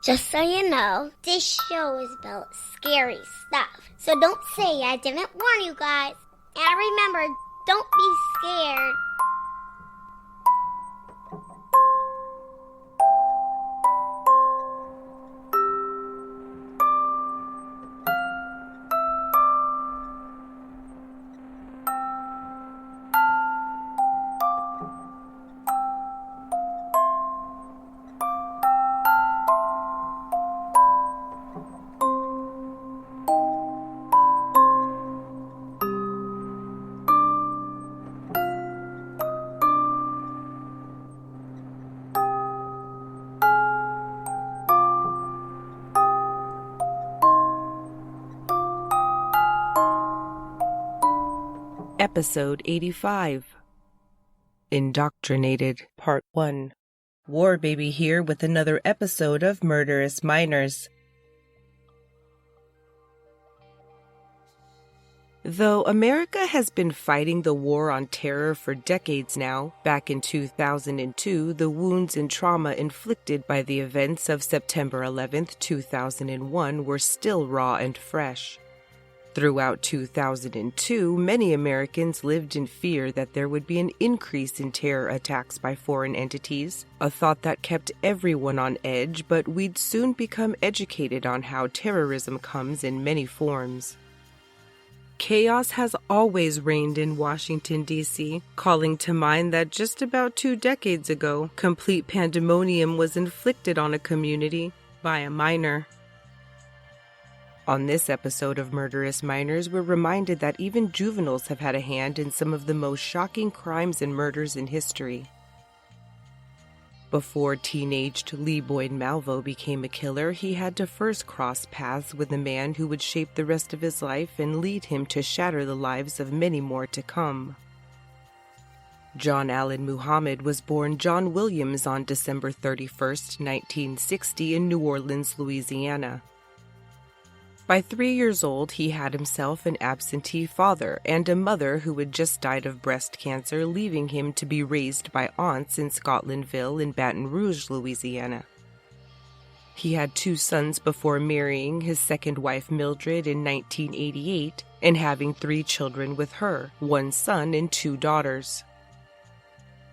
Just so you know, this show is about scary stuff. So don't say I didn't warn you guys. And remember, don't be scared. Episode 85 Indoctrinated, Part 1. War Baby here with another episode of Murderous Minors. Though America has been fighting the war on terror for decades now, back in 2002, the wounds and trauma inflicted by the events of September 11th, 2001 were still raw and fresh. Throughout 2002, many Americans lived in fear that there would be an increase in terror attacks by foreign entities, a thought that kept everyone on edge, but we'd soon become educated on how terrorism comes in many forms. Chaos has always reigned in Washington, D.C., calling to mind that just about 2 decades ago, complete pandemonium was inflicted on a community by a minor. On this episode of Murderous Minors, we're reminded that even juveniles have had a hand in some of the most shocking crimes and murders in history. Before teenaged Lee Boyd Malvo became a killer, he had to first cross paths with a man who would shape the rest of his life and lead him to shatter the lives of many more to come. John Allen Muhammad was born John Williams on December 31st, 1960 in New Orleans, Louisiana. By 3 years old, he had himself an absentee father and a mother who had just died of breast cancer, leaving him to be raised by aunts in Scotlandville in Baton Rouge, Louisiana. He had 2 sons before marrying his second wife Mildred in 1988 and having 3 children with her, 1 son and 2 daughters.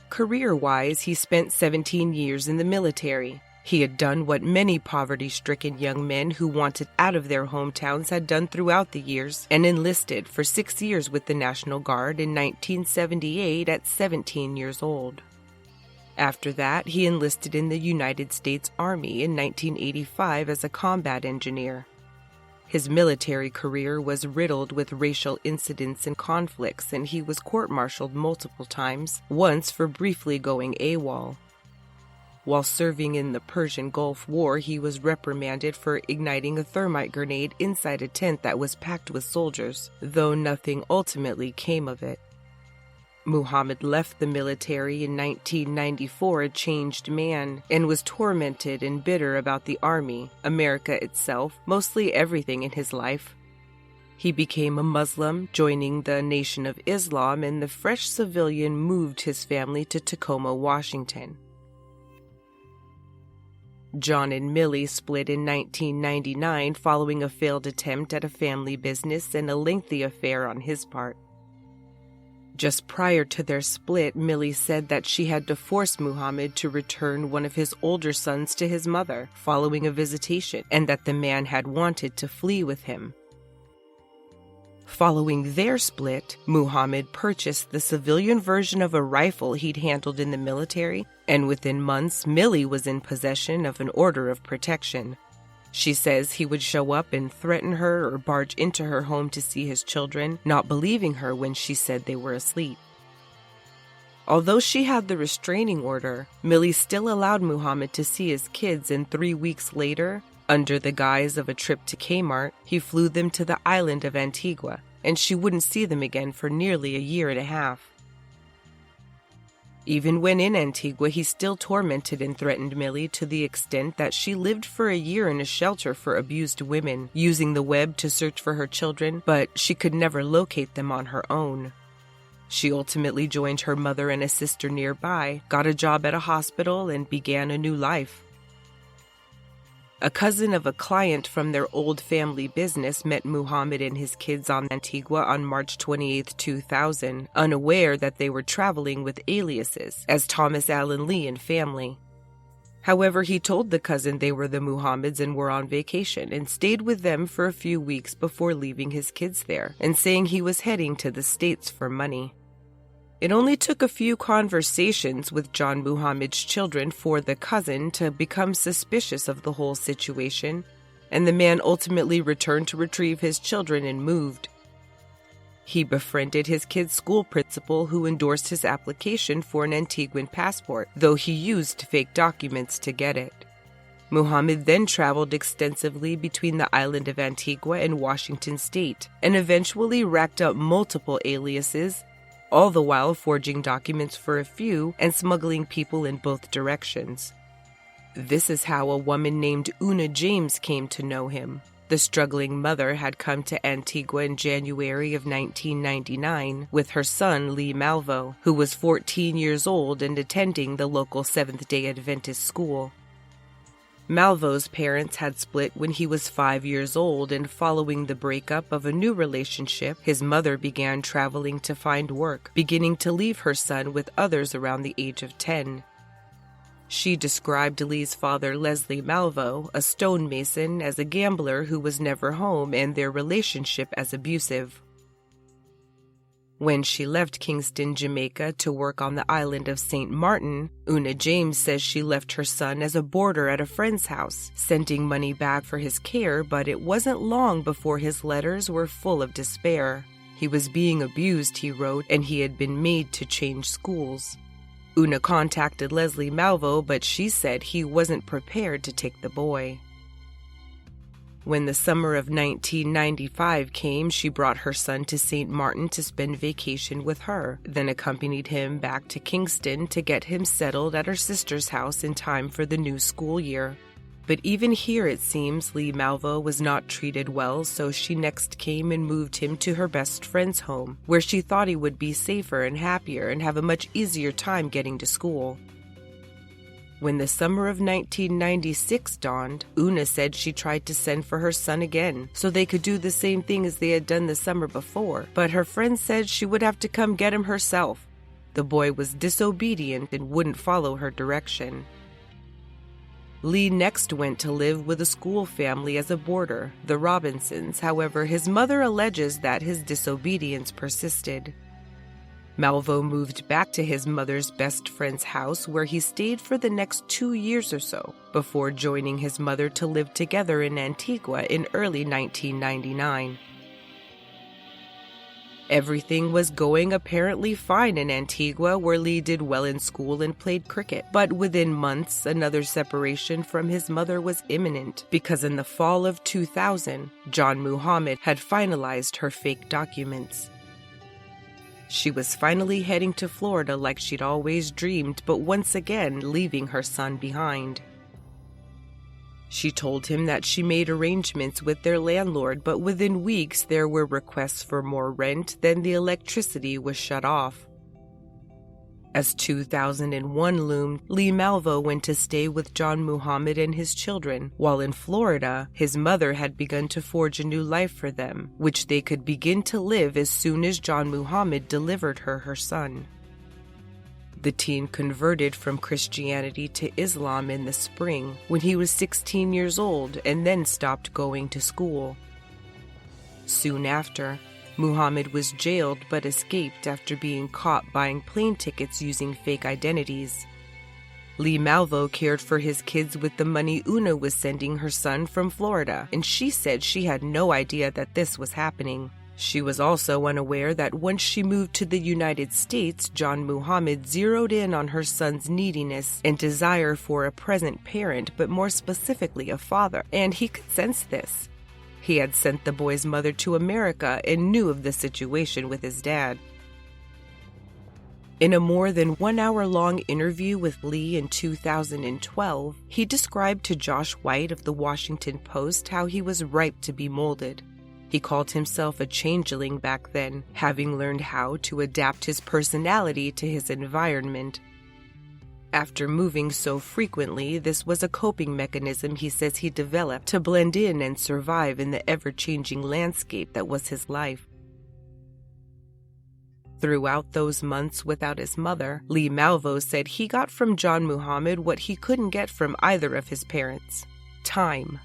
Career-wise, he spent 17 years in the military. He had done what many poverty-stricken young men who wanted out of their hometowns had done throughout the years, and enlisted for 6 years with the National Guard in 1978 at 17 years old. After that, he enlisted in the United States Army in 1985 as a combat engineer. His military career was riddled with racial incidents and conflicts, and he was court-martialed multiple times, once for briefly going AWOL. While serving in the Persian Gulf War, he was reprimanded for igniting a thermite grenade inside a tent that was packed with soldiers, though nothing ultimately came of it. Muhammad left the military in 1994 a changed man, and was tormented and bitter about the army, America itself, mostly everything in his life. He became a Muslim, joining the Nation of Islam, and the fresh civilian moved his family to Tacoma, Washington. John and Millie split in 1999 following a failed attempt at a family business and a lengthy affair on his part. Just prior to their split, Millie said that she had to force Muhammad to return one of his older sons to his mother following a visitation, and that the man had wanted to flee with him. Following their split, Muhammad purchased the civilian version of a rifle he'd handled in the military, and within months, Millie was in possession of an order of protection. She says he would show up and threaten her or barge into her home to see his children, not believing her when she said they were asleep. Although she had the restraining order, Millie still allowed Muhammad to see his kids, and 3 weeks later, under the guise of a trip to Kmart, he flew them to the island of Antigua, and she wouldn't see them again for nearly a year and a half. Even when in Antigua, he still tormented and threatened Millie to the extent that she lived for a year in a shelter for abused women, using the web to search for her children, but she could never locate them on her own. She ultimately joined her mother and a sister nearby, got a job at a hospital, and began a new life. A cousin of a client from their old family business met Muhammad and his kids on Antigua on March 28, 2000, unaware that they were traveling with aliases as Thomas Allen Lee and family. However, he told the cousin they were the Muhammads and were on vacation and stayed with them for a few weeks before leaving his kids there and saying he was heading to the States for money. It only took a few conversations with John Muhammad's children for the cousin to become suspicious of the whole situation, and the man ultimately returned to retrieve his children and moved. He befriended his kid's school principal, who endorsed his application for an Antiguan passport, though he used fake documents to get it. Muhammad then traveled extensively between the island of Antigua and Washington state, and eventually racked up multiple aliases, all the while forging documents for a few and smuggling people in both directions. This is how a woman named Una James came to know him. The struggling mother had come to Antigua in January of 1999 with her son, Lee Malvo, who was 14 years old and attending the local Seventh-day Adventist school. Malvo's parents had split when he was 5 years old, and following the breakup of a new relationship, his mother began traveling to find work, beginning to leave her son with others around the age of 10. She described Lee's father, Leslie Malvo, a stonemason, as a gambler who was never home, and their relationship as abusive. When she left Kingston, Jamaica to work on the island of St. Martin, Una James says she left her son as a boarder at a friend's house, sending money back for his care, but it wasn't long before his letters were full of despair. He was being abused, he wrote, and he had been made to change schools. Una contacted Leslie Malvo, but she said he wasn't prepared to take the boy. When the summer of 1995 came, she brought her son to St. Martin to spend vacation with her, then accompanied him back to Kingston to get him settled at her sister's house in time for the new school year. But even here, it seems, Lee Malvo was not treated well, so she next came and moved him to her best friend's home, where she thought he would be safer and happier and have a much easier time getting to school. When the summer of 1996 dawned, Una said she tried to send for her son again, so they could do the same thing as they had done the summer before, but her friend said she would have to come get him herself. The boy was disobedient and wouldn't follow her direction. Lee next went to live with a school family as a boarder, the Robinsons. However, his mother alleges that his disobedience persisted. Malvo moved back to his mother's best friend's house, where he stayed for the next 2 years or so, before joining his mother to live together in Antigua in early 1999. Everything was going apparently fine in Antigua, where Lee did well in school and played cricket. But within months, another separation from his mother was imminent, because in the fall of 2000, John Muhammad had finalized her fake documents. She was finally heading to Florida like she'd always dreamed, but once again leaving her son behind. She told him that she made arrangements with their landlord, but within weeks there were requests for more rent, then the electricity was shut off. As 2001 loomed, Lee Malvo went to stay with John Muhammad and his children, while in Florida, his mother had begun to forge a new life for them, which they could begin to live as soon as John Muhammad delivered her son. The teen converted from Christianity to Islam in the spring when he was 16 years old and then stopped going to school. Soon after, Muhammad was jailed but escaped after being caught buying plane tickets using fake identities. Lee Malvo cared for his kids with the money Una was sending her son from Florida, and she said she had no idea that this was happening. She was also unaware that once she moved to the United States, John Muhammad zeroed in on her son's neediness and desire for a present parent, but more specifically a father, and he could sense this. He had sent the boy's mother to America and knew of the situation with his dad. In a more than 1 hour-long interview with Lee in 2012, he described to Josh White of the Washington Post how he was ripe to be molded. He called himself a changeling back then, having learned how to adapt his personality to his environment. After moving so frequently, this was a coping mechanism he says he developed to blend in and survive in the ever-changing landscape that was his life. Throughout those months without his mother, Lee Malvo said he got from John Muhammad what he couldn't get from either of his parents: time.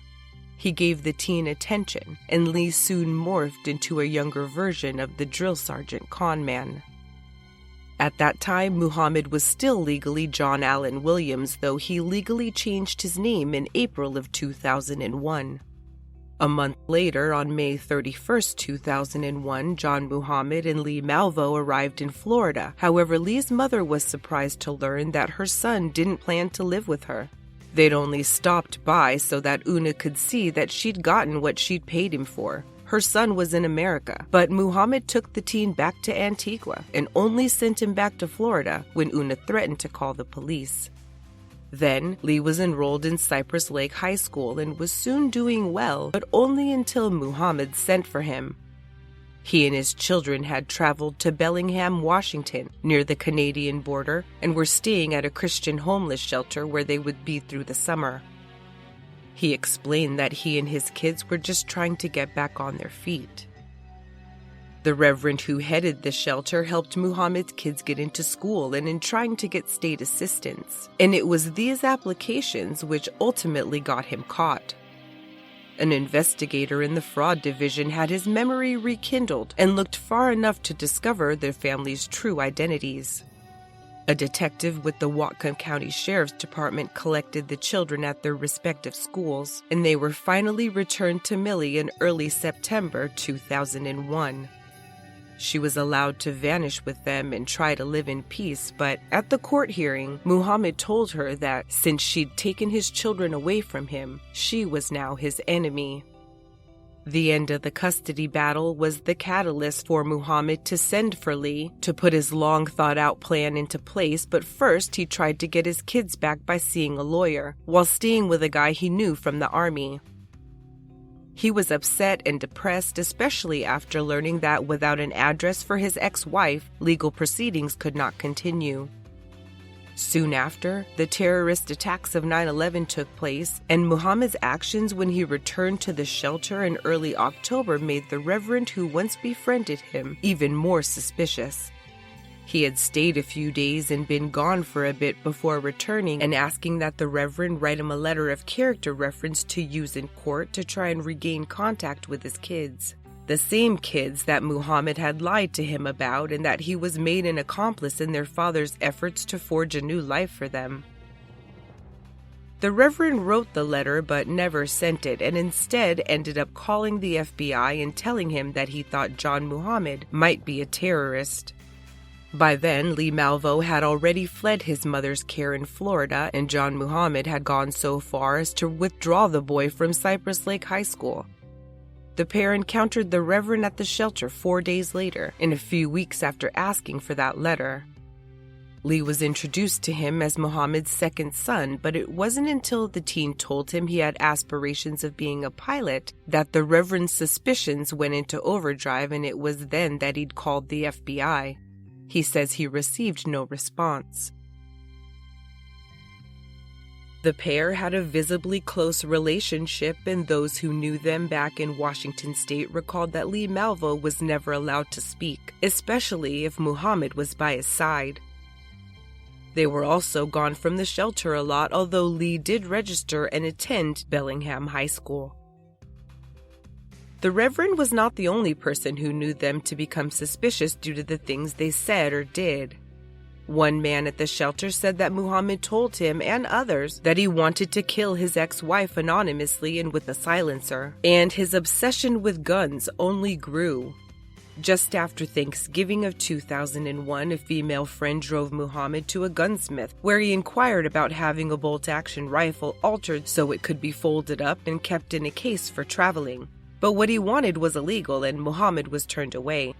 He gave the teen attention, and Lee soon morphed into a younger version of the drill sergeant con man. At that time, Muhammad was still legally John Allen Williams, though he legally changed his name in April of 2001. A month later, on May 31, 2001, John Muhammad and Lee Malvo arrived in Florida. However, Lee's mother was surprised to learn that her son didn't plan to live with her. They'd only stopped by so that Una could see that she'd gotten what she'd paid him for. Her son was in America, but Muhammad took the teen back to Antigua and only sent him back to Florida when Una threatened to call the police. Then, Lee was enrolled in Cypress Lake High School and was soon doing well, but only until Muhammad sent for him. He and his children had traveled to Bellingham, Washington, near the Canadian border, and were staying at a Christian homeless shelter where they would be through the summer. He explained that he and his kids were just trying to get back on their feet. The reverend who headed the shelter helped Muhammad's kids get into school and in trying to get state assistance, and it was these applications which ultimately got him caught. An investigator in the fraud division had his memory rekindled and looked far enough to discover their family's true identities. A detective with the Whatcom County Sheriff's Department collected the children at their respective schools, and they were finally returned to Millie in early September 2001. She was allowed to vanish with them and try to live in peace, but at the court hearing, Muhammad told her that since she'd taken his children away from him, she was now his enemy. The end of the custody battle was the catalyst for Muhammad to send for Lee to put his long-thought-out plan into place, but first he tried to get his kids back by seeing a lawyer, while staying with a guy he knew from the army. He was upset and depressed, especially after learning that without an address for his ex-wife, legal proceedings could not continue. Soon after, the terrorist attacks of 9/11 took place, and Muhammad's actions when he returned to the shelter in early October made the reverend who once befriended him even more suspicious. He had stayed a few days and been gone for a bit before returning and asking that the reverend write him a letter of character reference to use in court to try and regain contact with his kids. The same kids that Muhammad had lied to him about and that he was made an accomplice in their father's efforts to forge a new life for them. The reverend wrote the letter but never sent it, and instead ended up calling the FBI and telling him that he thought John Muhammad might be a terrorist. By then, Lee Malvo had already fled his mother's care in Florida, and John Muhammad had gone so far as to withdraw the boy from Cypress Lake High School. The pair encountered the Reverend at the shelter 4 days later, and a few weeks after asking for that letter. Lee was introduced to him as Muhammad's second son, but it wasn't until the teen told him he had aspirations of being a pilot that the Reverend's suspicions went into overdrive, and it was then that he'd called the FBI. He says he received no response. The pair had a visibly close relationship, and those who knew them back in Washington state recalled that Lee Malvo was never allowed to speak, especially if Muhammad was by his side. They were also gone from the shelter a lot, although Lee did register and attend Bellingham High School. The Reverend was not the only person who knew them to become suspicious due to the things they said or did. One man at the shelter said that Muhammad told him and others that he wanted to kill his ex-wife anonymously and with a silencer, and his obsession with guns only grew. Just after Thanksgiving of 2001, a female friend drove Muhammad to a gunsmith where he inquired about having a bolt-action rifle altered so it could be folded up and kept in a case for traveling. But what he wanted was illegal, and Muhammad was turned away.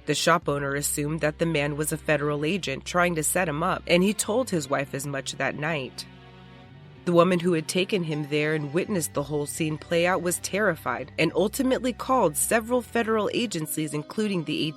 The shop owner assumed that the man was a federal agent trying to set him up, and he told his wife as much that night. The woman who had taken him there and witnessed the whole scene play out was terrified and ultimately called several federal agencies, including the